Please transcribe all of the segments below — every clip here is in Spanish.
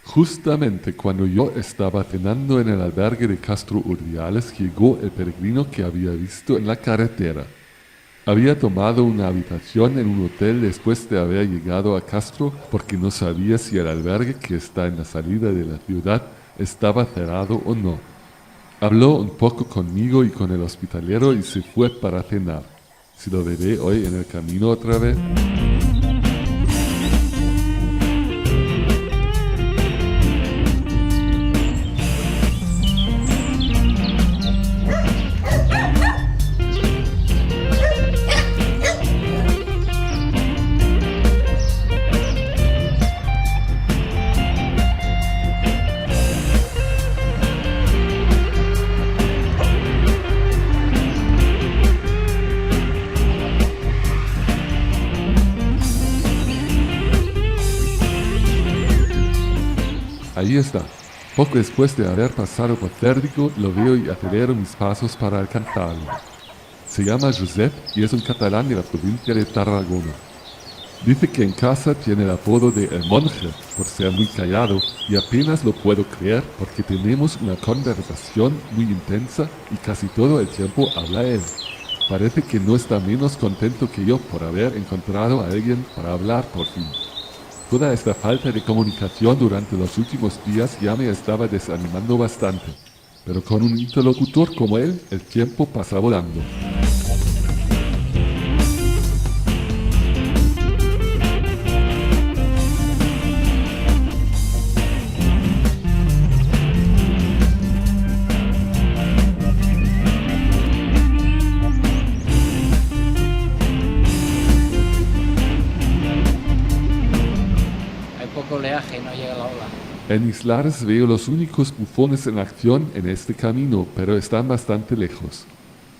Justamente cuando yo estaba cenando en el albergue de Castro Urdiales, llegó el peregrino que había visto en la carretera. Había tomado una habitación en un hotel después de haber llegado a Castro porque no sabía si el albergue que está en la salida de la ciudad estaba cerrado o no. Habló un poco conmigo y con el hospitalero y se fue para cenar. Si lo veré hoy en el camino otra vez. Ahí está. Poco después de haber pasado por Cérdico, lo veo y acelero mis pasos para alcanzarlo. Se llama Josep y es un catalán de la provincia de Tarragona. Dice que en casa tiene el apodo de El Monje por ser muy callado y apenas lo puedo creer porque tenemos una conversación muy intensa y casi todo el tiempo habla él. Parece que no está menos contento que yo por haber encontrado a alguien para hablar por fin. Toda esta falta de comunicación durante los últimos días ya me estaba desanimando bastante, pero con un interlocutor como él, el tiempo pasa volando. Oleaje y no llega la ola. En Islares veo los únicos bufones en acción en este camino, pero están bastante lejos.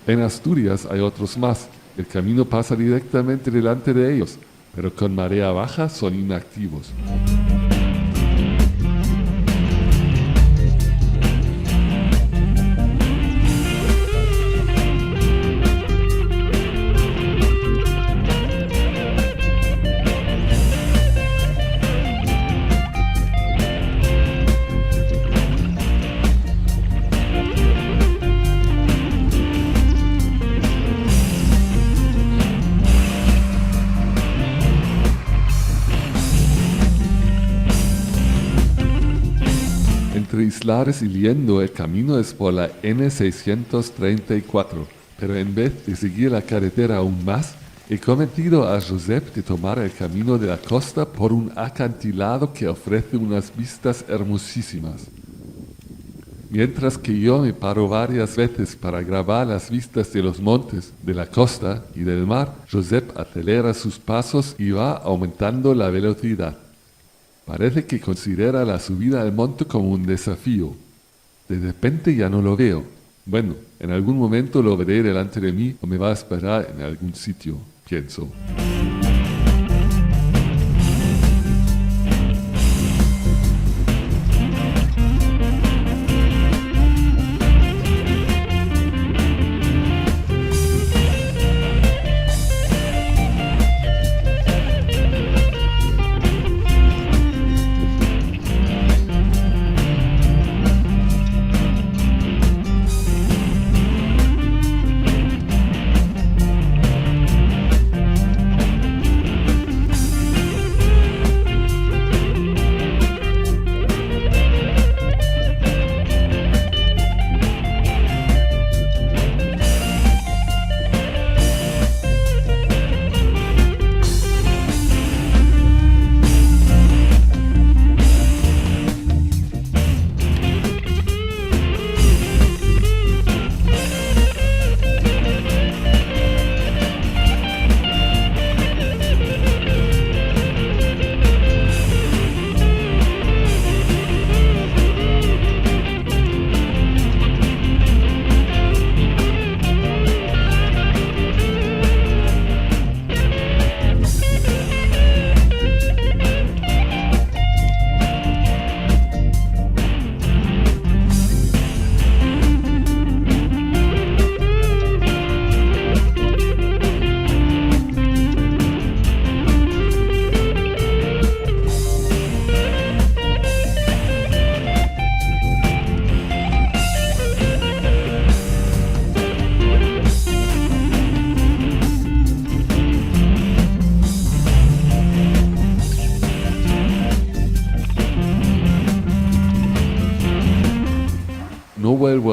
En Asturias hay otros más. El camino pasa directamente delante de ellos, pero con marea baja son inactivos. Entre Islares y Liendo el camino es por la N634, pero en vez de seguir la carretera aún más, he convencido a Josep de tomar el camino de la costa por un acantilado que ofrece unas vistas hermosísimas. Mientras que yo me paro varias veces para grabar las vistas de los montes, de la costa y del mar, Josep acelera sus pasos y va aumentando la velocidad. Parece que considera la subida al monte como un desafío. De repente ya no lo veo. Bueno, en algún momento lo veré delante de mí o me va a esperar en algún sitio, pienso.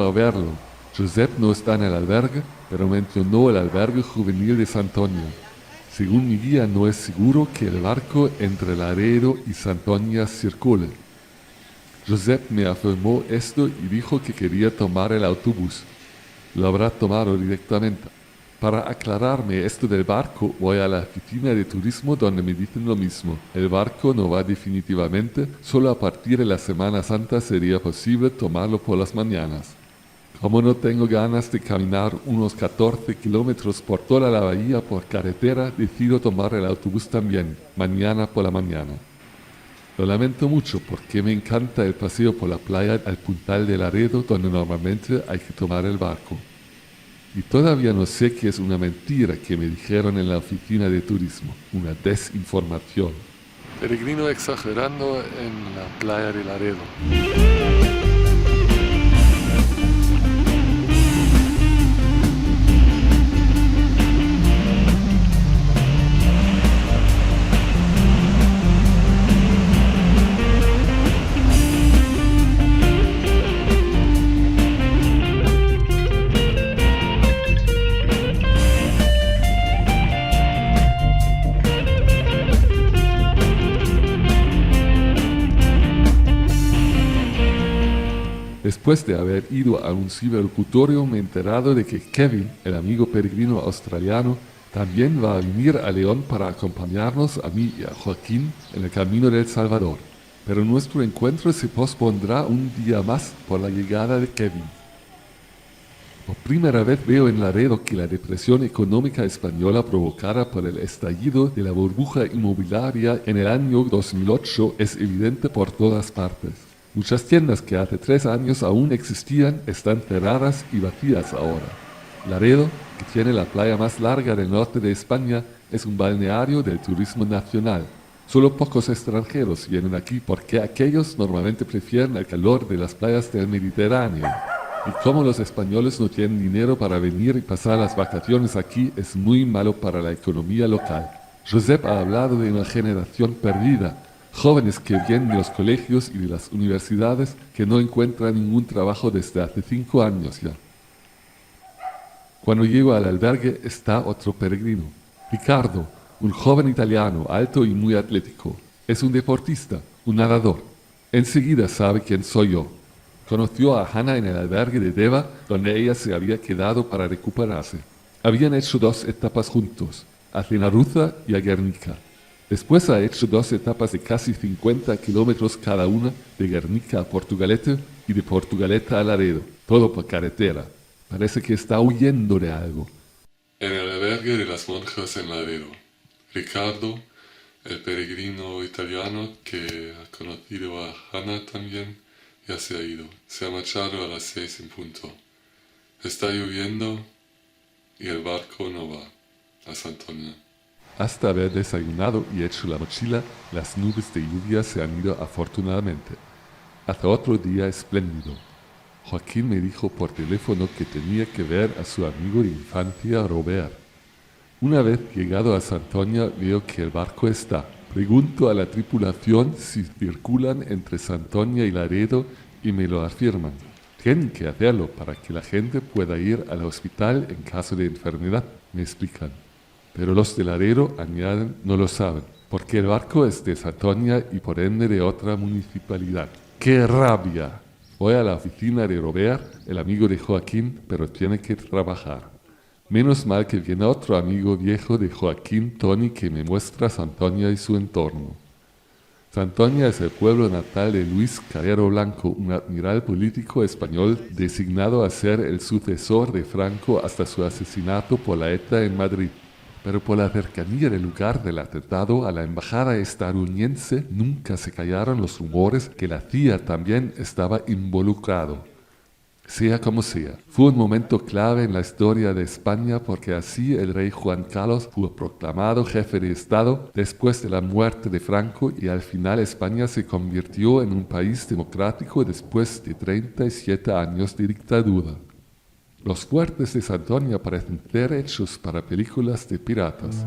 a verlo. Josep no está en el albergue, pero mencionó el albergue juvenil de Santoña. Según mi guía, no es seguro que el barco entre Laredo y Santoña circule. Josep me afirmó esto y dijo que quería tomar el autobús. Lo habrá tomado directamente. Para aclararme esto del barco, voy a la oficina de turismo donde me dicen lo mismo. El barco no va definitivamente, solo a partir de la Semana Santa sería posible tomarlo por las mañanas. Como no tengo ganas de caminar unos 14 kilómetros por toda la bahía por carretera, decido tomar el autobús también, mañana por la mañana. Lo lamento mucho porque me encanta el paseo por la playa al Puntal de Laredo, donde normalmente hay que tomar el barco. Y todavía no sé qué es una mentira que me dijeron en la oficina de turismo, una desinformación. Peregrino exagerando en la playa de Laredo. Después de haber ido a un ciberlocutorio me he enterado de que Kevin, el amigo peregrino australiano, también va a venir a León para acompañarnos a mí y a Joaquín en el camino de El Salvador. Pero nuestro encuentro se pospondrá un día más por la llegada de Kevin. Por primera vez veo en Laredo que la depresión económica española provocada por el estallido de la burbuja inmobiliaria en el año 2008 es evidente por todas partes. Muchas tiendas que hace 3 años aún existían están cerradas y vacías ahora. Laredo, que tiene la playa más larga del norte de España, es un balneario del turismo nacional. Solo pocos extranjeros vienen aquí porque aquellos normalmente prefieren el calor de las playas del Mediterráneo. Y como los españoles no tienen dinero para venir y pasar las vacaciones aquí, es muy malo para la economía local. Josep ha hablado de una generación perdida. Jóvenes que vienen de los colegios y de las universidades que no encuentran ningún trabajo desde hace 5 años ya. Cuando llego al albergue está otro peregrino, Ricardo, un joven italiano alto y muy atlético. Es un deportista, un nadador. Enseguida sabe quién soy yo. Conoció a Hanna en el albergue de Deva, donde ella se había quedado para recuperarse. Habían hecho 2 etapas juntos, a Cenaruza y a Guernica. Después ha hecho 2 etapas de casi 50 kilómetros cada una, de Guernica a Portugalete y de Portugalete a Laredo, todo por carretera. Parece que está huyendo de algo. En el albergue de las monjas en Laredo, Ricardo, el peregrino italiano que ha conocido a Hanna también, ya se ha ido. Se ha marchado a las 6 en punto. Está lloviendo y el barco no va a Santoña. Hasta haber desayunado y hecho la mochila, las nubes de lluvia se han ido afortunadamente. Hasta otro día espléndido. Joaquín me dijo por teléfono que tenía que ver a su amigo de infancia Robert. Una vez llegado a Santoña veo que el barco está. Pregunto a la tripulación si circulan entre Santoña y Laredo y me lo afirman. Tienen que hacerlo para que la gente pueda ir al hospital en caso de enfermedad, me explican. Pero los de Laredo, añaden, no lo saben, porque el barco es de Santoña y por ende de otra municipalidad. ¡Qué rabia! Voy a la oficina de Robert, el amigo de Joaquín, pero tiene que trabajar. Menos mal que viene otro amigo viejo de Joaquín, Tony, que me muestra Santoña y su entorno. Santoña es el pueblo natal de Luis Carrero Blanco, un admiral político español designado a ser el sucesor de Franco hasta su asesinato por la ETA en Madrid. Pero por la cercanía del lugar del atentado a la embajada estadounidense nunca se callaron los rumores que la CIA también estaba involucrado. Sea como sea, fue un momento clave en la historia de España porque así el rey Juan Carlos fue proclamado jefe de Estado después de la muerte de Franco y al final España se convirtió en un país democrático después de 37 años de dictadura. Los fuertes de Santoña parecen ser hechos para películas de piratas.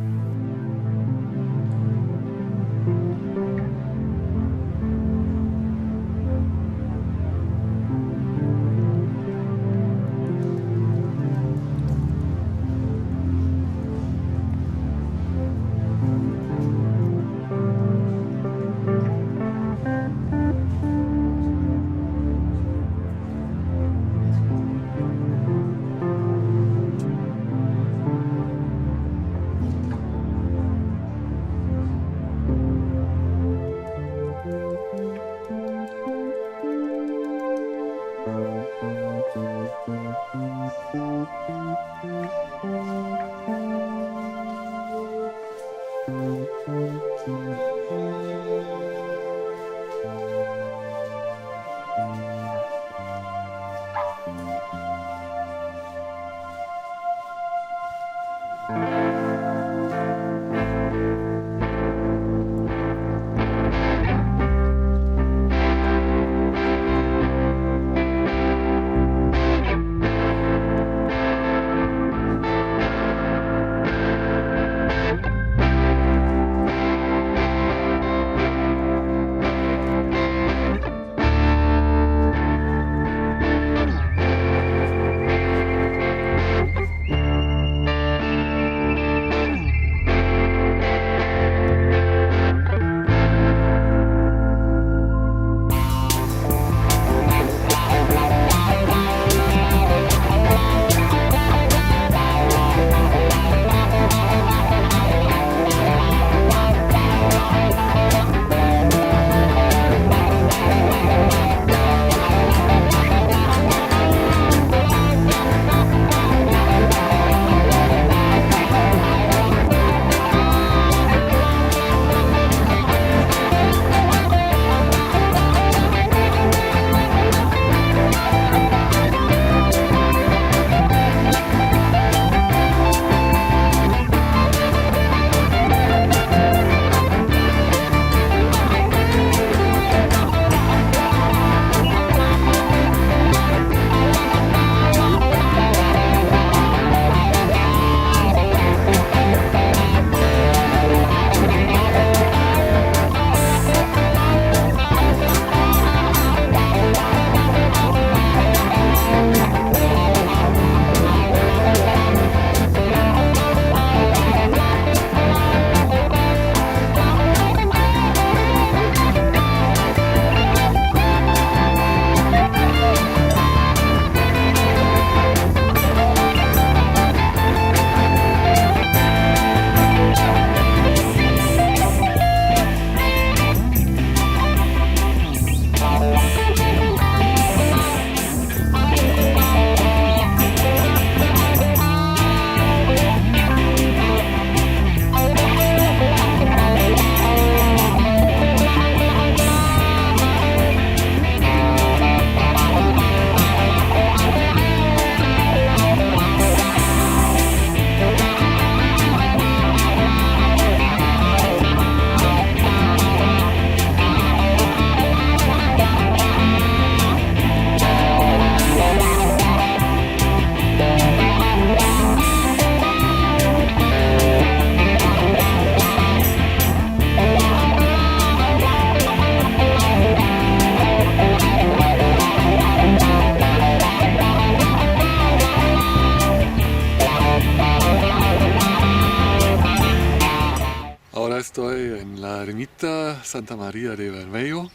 Estoy en la ermita Santa María de Bermejo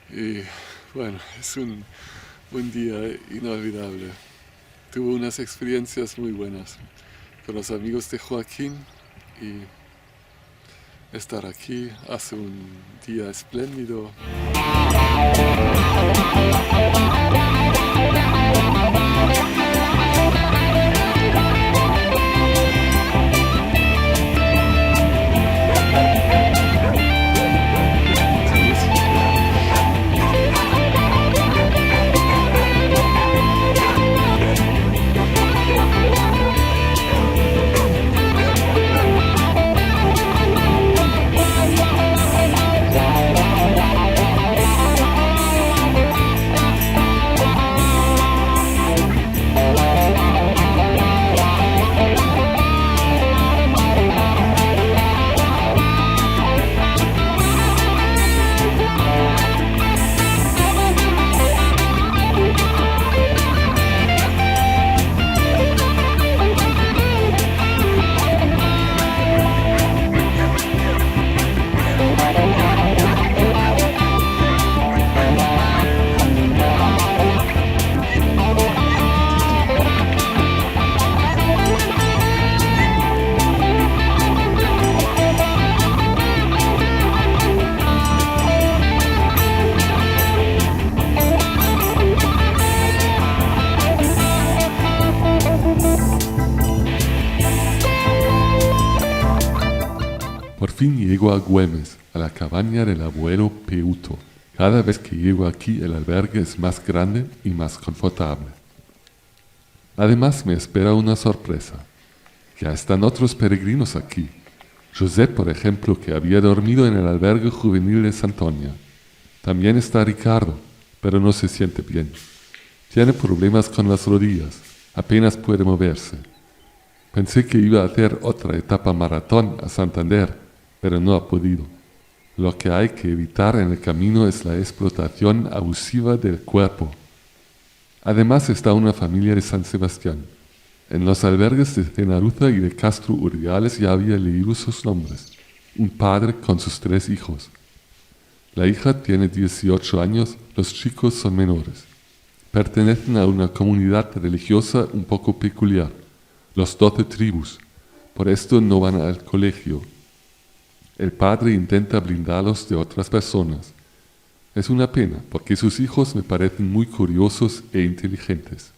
y bueno, es un día inolvidable. Tuve unas experiencias muy buenas con los amigos de Joaquín y estar aquí hace un día espléndido. llego a Güemes, a la cabaña del abuelo Peuto. Cada vez que llego aquí el albergue es más grande y más confortable. Además me espera una sorpresa. Ya están otros peregrinos aquí. José, por ejemplo, que había dormido en el albergue juvenil de Santoña. También está Ricardo, pero no se siente bien. Tiene problemas con las rodillas, apenas puede moverse. Pensé que iba a hacer otra etapa maratón a Santander, pero no ha podido. Lo que hay que evitar en el camino es la explotación abusiva del cuerpo. Además está una familia de San Sebastián. En los albergues de Cenaruza y de Castro Urdiales ya había leído sus nombres. Un padre con sus 3 hijos. La hija tiene 18 años, los chicos son menores. Pertenecen a una comunidad religiosa un poco peculiar, los 12 tribus. Por esto no van al colegio. El padre intenta blindarlos de otras personas. Es una pena, porque sus hijos me parecen muy curiosos e inteligentes.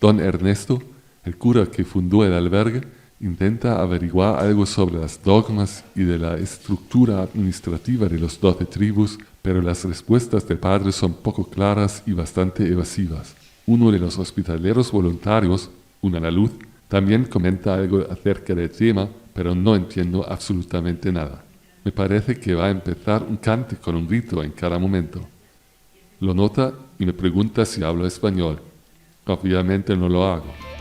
Don Ernesto, el cura que fundó el albergue, intenta averiguar algo sobre las dogmas y de la estructura administrativa de los 12 tribus, pero las respuestas del padre son poco claras y bastante evasivas. Uno de los hospitaleros voluntarios, un andaluz, también comenta algo acerca del tema, pero no entiendo absolutamente nada. Me parece que va a empezar un cante con un grito en cada momento. Lo nota y me pregunta si hablo español. Obviamente no lo hago.